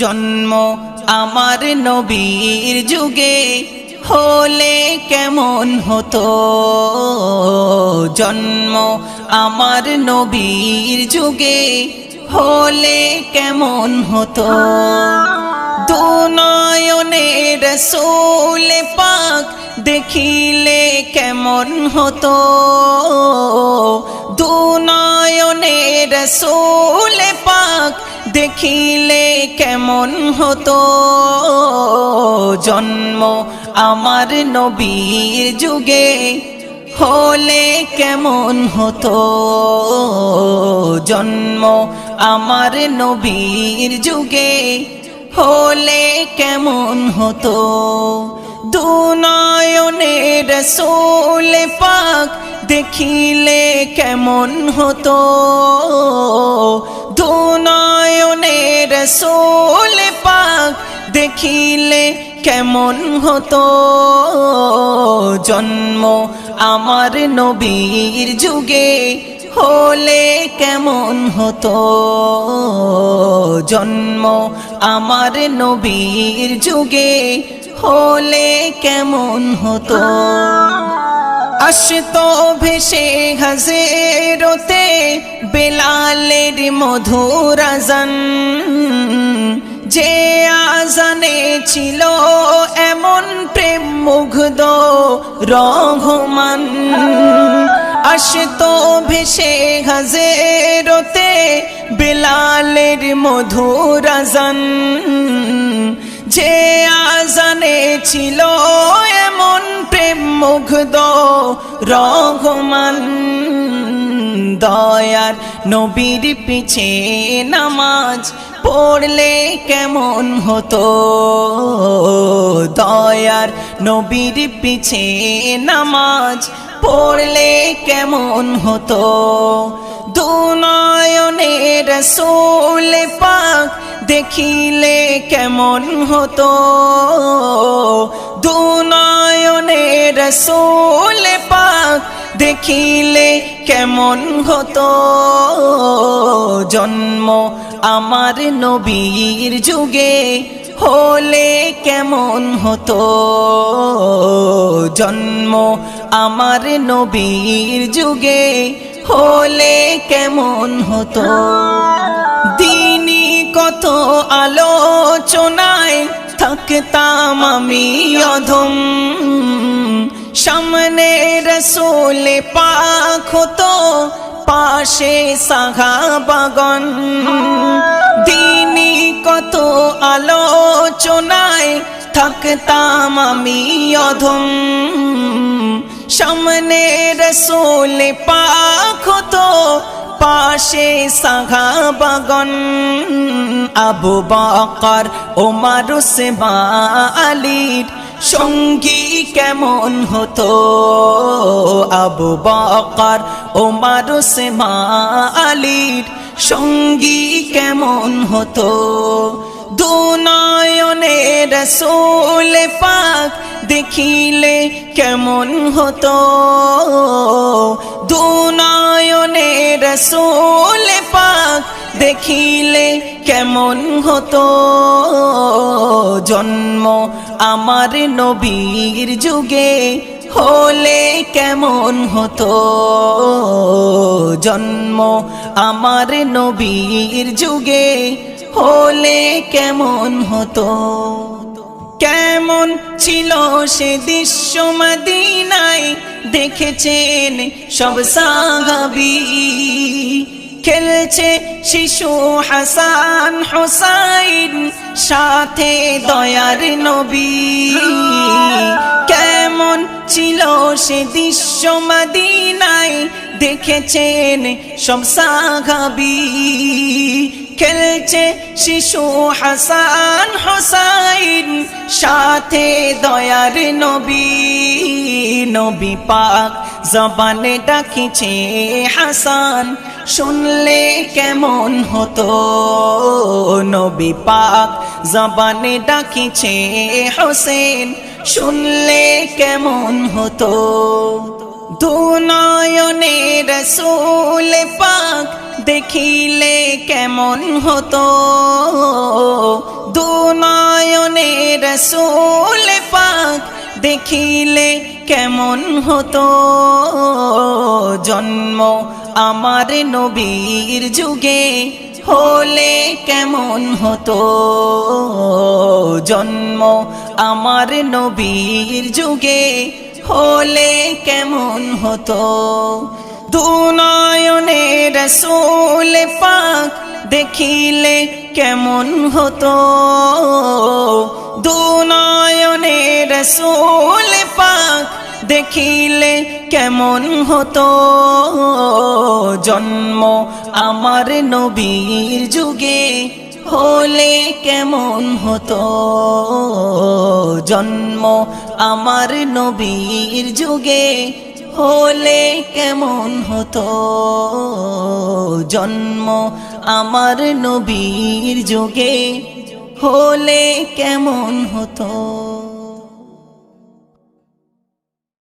জন্ম আমার নবীর যুগে হলে কেমন হতো, জন্ম আমার নবীর যুগে হলে কেমন হতো। দুনয়নে রাসূল পাক দেখিলে কেমন হতো, দুনয়নে রাসূল পাক দেখিলে কেমন হতো। জন্ম আমার নবীর যুগে হলে কেমন হতো, জন্ম আমার নবীর যুগে হলে কেমন হতো। দুনয়নে রাসূল পাক দেখিলে কেমন হতো, দুনয়নে রাসূল পাক দেখিলে কেমন হতো। জন্ম আমার নবীর যুগে হলে কেমন হতো, জন্ম আমার নবীর যুগে হলে কেমন হতো। আসতো ভেসে হাজেরতে বেলালের মধুর আযান, যে আযানে ছিল এমন প্রেম মুগ্ধ রহমান। আসতো ভেসে হাজেরতে বেলালের মধুর আযান, যে আযানে ছিল এমন প্রেম মুগ্ধ রহমান। দয়ার নবীর পিছে নামাজ পড়লে কেমন হতো, দয়ার নবীর পিছে নামাজ পড়লে কেমন হতো। দুনয়নে রাসূল পাক দেখিলে কেমন হতো, দুনয়নে রাসূল পাক দেখিলে কেমন হতো। জন্ম আমার নবীর যুগে হলে কেমন হতো, জন্ম আমার নবীর যুগে হলে কেমন হতো। দিনী কত আলোচনায় থাকতাম আমি অধম, সামনে রাসূল পাক হতো পাশে সাহাবাগণ। দিনী কত আলোচনায় থাকতাম আমি অধম, সামনে রাসূল পাক হতো পাশে সাহাবাগণ। আবু বকর ওমর ওসমান আলীর সঙ্গী কেমন হতো, আবু বকর ওমর ওসমান আলীর সঙ্গী কেমন হতো। দুনয়নে রাসূল পাক দেখিলে কেমন হতো, দুনয়নে রাসূল পাক দেখিলে কেমন হতো। জন্ম আমার নবীর যুগে হলে কেমন হতো, জন্ম আমার নবীর যুগে হলে কেমন হতো। কেমন ছিল সে দৃশ্য মদিনায় দেখেছেন সব সাহাবী, খেলছে শিশু হাসান হুসাইন সাথে দয়ার নবী। কেমন ছিল সে দৃশ্য মদিনায় দেখেছেন সব সাহাবী, খেলেছে শিশু হাসান হুসাইন, সাথে দয়ার নবী। নবী পাক জবানে ডাকিছে হাসান, শুনলে কেমন হতো। নবী পাক জবানে ডাকিছে হোসেন, শুনলে কেমন হতো। দুনয়নে রসূল পাক দেখিলে কেমন হতো। দুনয়নে রসূল পাক দেখিলে কেমন হতো। জন্ম আমার নবীর যুগে হলে কেমন হতো। জন্ম আমার নবীর যুগে হলে কেমন হতো। দুনয়নে রসূল পাক দেখিলে কেমন হতো। দুনয়নে রসূল পাক দেখিলে কেমন হতো। জন্ম আমার নবীর যুগে হলে কেমন হতো। জন্ম আমার নবীর যুগে হলে কেমন হতো। জন্ম আমার নবীর যুগে হলে কেমন হতো।